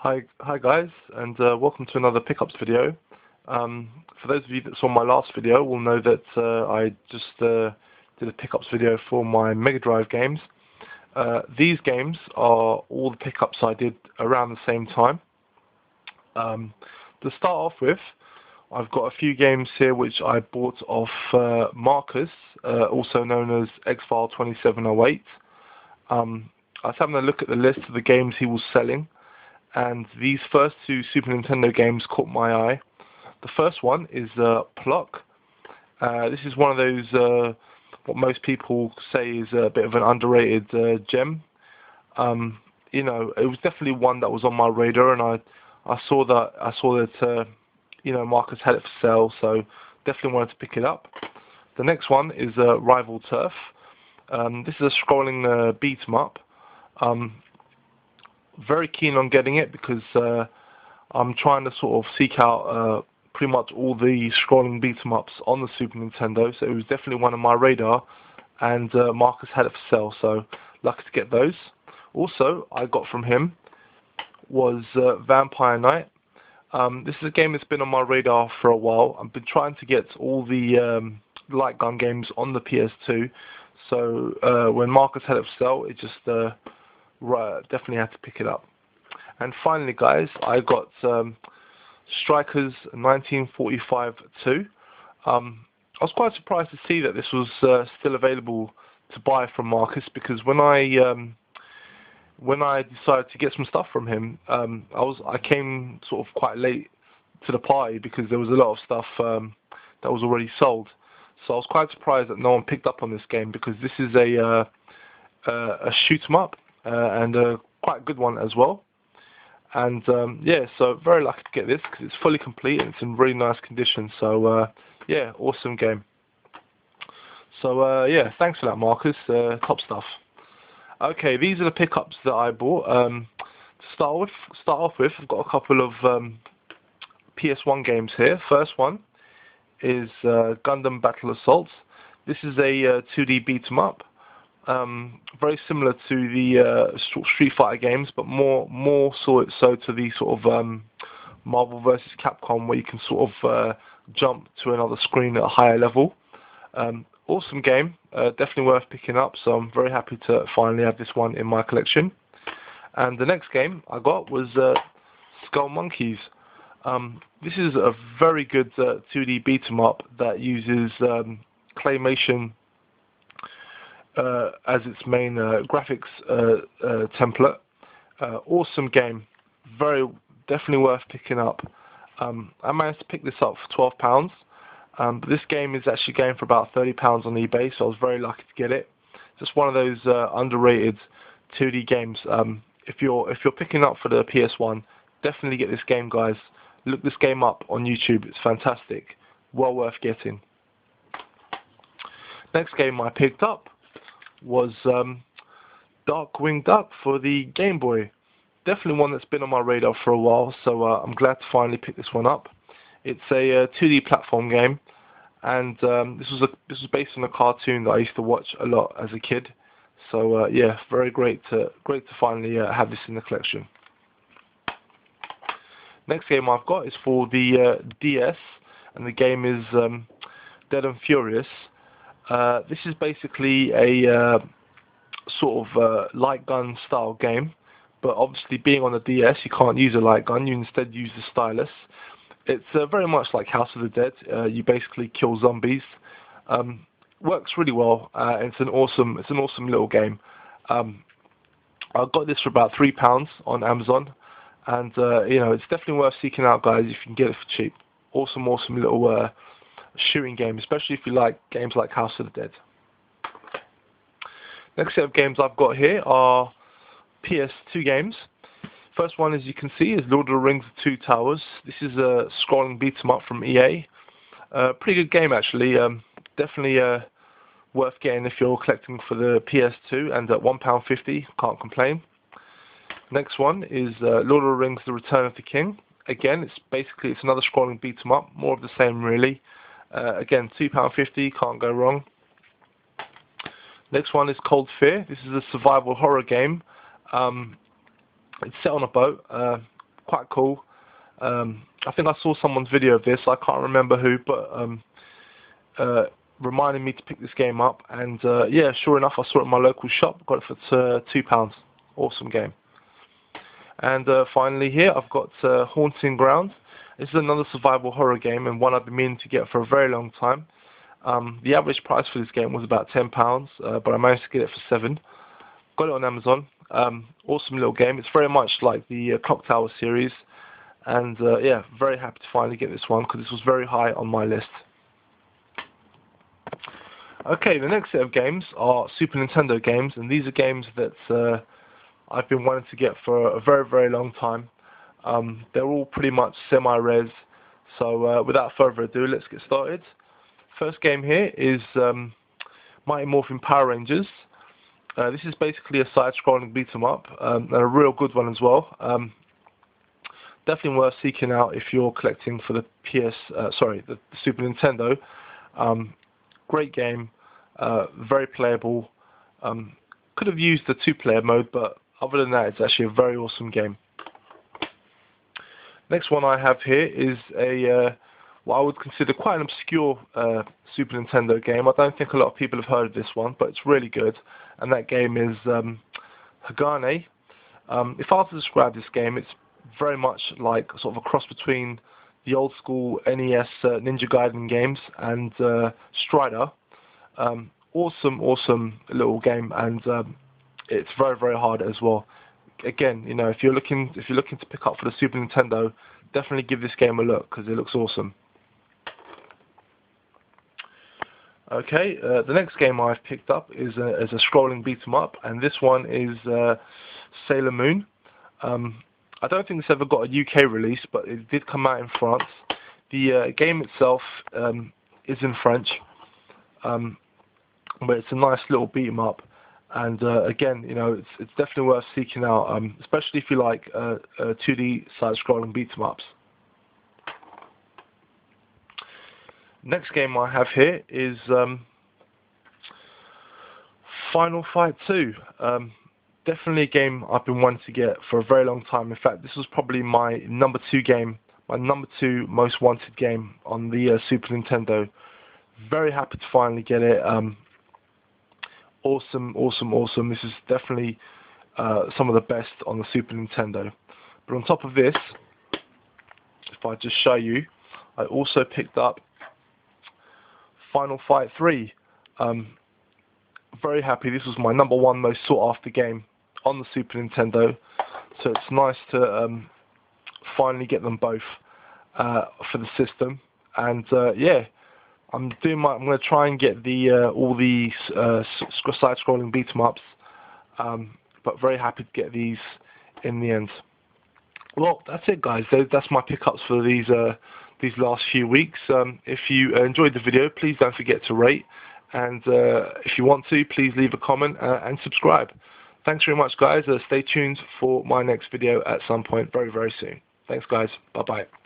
Hi guys, and welcome to another pickups video. For those of you that saw my last video will know that I just did a pickups video for my Mega Drive games. These games are all the pickups I did around the same time. To start off with, I've got a few games here which I bought off Marcus, also known as Xfile 2708. I was having a look at the list of the games he was selling, and these first two Super Nintendo games caught my eye. The first one is Plok. This is one of those what most people say is a bit of an underrated gem. You know, it was definitely one that was on my radar, and I saw that you know, Marcus had it for sale, so definitely wanted to pick it up. The next one is Rival Turf. This is a scrolling beat 'em up. Very keen on getting it because I'm trying to sort of seek out pretty much all the scrolling beat 'em ups on the Super Nintendo, so it was definitely one on my radar, and Marcus had it for sale, so lucky to get those. Also, I got from him was Vampire Knight. This is a game that's been on my radar for a while. I've been trying to get all the light gun games on the PS2, so when Marcus had it for sale, it just definitely had to pick it up. And finally, guys, I got Strikers 1945-2. I was quite surprised to see that this was still available to buy from Marcus, because when I decided to get some stuff from him, I came sort of quite late to the party because there was a lot of stuff that was already sold. So I was quite surprised that no one picked up on this game, because this is a shoot 'em up. And quite a good one as well. And yeah, so very lucky to get this because it's fully complete and it's in really nice condition. So yeah, awesome game. So yeah, thanks for that, Marcus. Top stuff. Okay, these are the pickups that I bought. To start off with, I've got a couple of PS1 games here. First one is Gundam Battle Assault. This is a 2D beat 'em up. Very similar to the Street Fighter games, but more so to the sort of Marvel vs. Capcom, where you can sort of jump to another screen at a higher level. Awesome game, definitely worth picking up, so I'm very happy to finally have this one in my collection. And the next game I got was Skull Monkeys. This is a very good 2D beat 'em up that uses claymation as its main graphics template. Awesome game, definitely worth picking up. I managed to pick this up for £12, but this game is actually going for about £30 on eBay, so I was very lucky to get it. Just one of those underrated 2D games. If you're picking up for the PS1, definitely get this game, guys. Look this game up on YouTube, it's fantastic, well worth getting. Next game I picked up was Darkwing Duck for the Game Boy. Definitely one that's been on my radar for a while, so I'm glad to finally pick this one up. It's a 2D platform game, and this was based on a cartoon that I used to watch a lot as a kid. So yeah, very great to finally have this in the collection. Next game I've got is for the DS, and the game is Dead and Furious. This is basically a sort of light gun style game, but obviously being on the DS you can't use a light gun, you instead use the stylus. It's very much like House of the Dead. You basically kill zombies. Works really well. It's an awesome little game. I got this for about £3 on Amazon, and you know, it's definitely worth seeking out, guys, if you can get it for cheap. Awesome little shooting game, especially if you like games like House of the Dead. Next set of games I've got here are PS2 games. First one, as you can see, is Lord of the Rings: The Two Towers. This is a scrolling beat 'em up from EA. Pretty good game, actually. Definitely worth getting if you're collecting for the PS2, and at £1.50, can't complain. Next one is Lord of the Rings: The Return of the King. Again, it's another scrolling beat 'em up, more of the same really. Again, £2.50, can't go wrong. Next one is Cold Fear. This is a survival horror game. It's set on a boat. quite cool. I think I saw someone's video of this. I can't remember who, but reminded me to pick this game up. And yeah, sure enough, I saw it in my local shop. Got it for £2. Awesome game. And finally here, I've got Haunting Ground. This is another survival horror game, and one I've been meaning to get for a very long time. The average price for this game was about £10, but I managed to get it for £7. Got it on Amazon. Awesome little game. It's very much like the Clock Tower series, and yeah, very happy to finally get this one because this was very high on my list. Okay, the next set of games are Super Nintendo games, and these are games that I've been wanting to get for a very, very long time. They're all pretty much semi-res, so without further ado, let's get started. First game here is Mighty Morphin Power Rangers. This is basically a side-scrolling beat-em-up, and a real good one as well. Definitely worth seeking out if you're collecting for the the Super Nintendo. Great game, very playable. Could have used the 2-player mode, but other than that, it's actually a very awesome game. Next one I have here is a what I would consider quite an obscure Super Nintendo game. I don't think a lot of people have heard of this one, but it's really good. And that game is Hagane. If I was to describe this game, it's very much like sort of a cross between the old school NES Ninja Gaiden games and Strider. Awesome little game, and it's very, very hard as well. Again, you know, if you're looking to pick up for the Super Nintendo, definitely give this game a look because it looks awesome. Okay, the next game I've picked up is a scrolling beat 'em up, and this one is Sailor Moon. I don't think this ever got a UK release, but it did come out in France. The game itself is in French, but it's a nice little beat 'em up. And again, you know, it's definitely worth seeking out, especially if you like 2D side-scrolling beat 'em ups. Next game I have here is Final Fight 2. Definitely a game I've been wanting to get for a very long time. In fact, this was probably my number 2 game, my number 2 most wanted game on the Super Nintendo. Very happy to finally get it. Awesome. This is definitely some of the best on the Super Nintendo. But on top of this, if I just show you, I also picked up Final Fight 3. Very happy. This was my number 1 most sought after game on the Super Nintendo, so it's nice to finally get them both for the system. And yeah, I'm going to try and get all the side-scrolling beat 'em ups, but very happy to get these in the end. Well, that's it, guys. That's my pickups for these last few weeks. If you enjoyed the video, please don't forget to rate, and if you want to, please leave a comment and subscribe. Thanks very much, guys. Stay tuned for my next video at some point very, very soon. Thanks, guys. Bye-bye.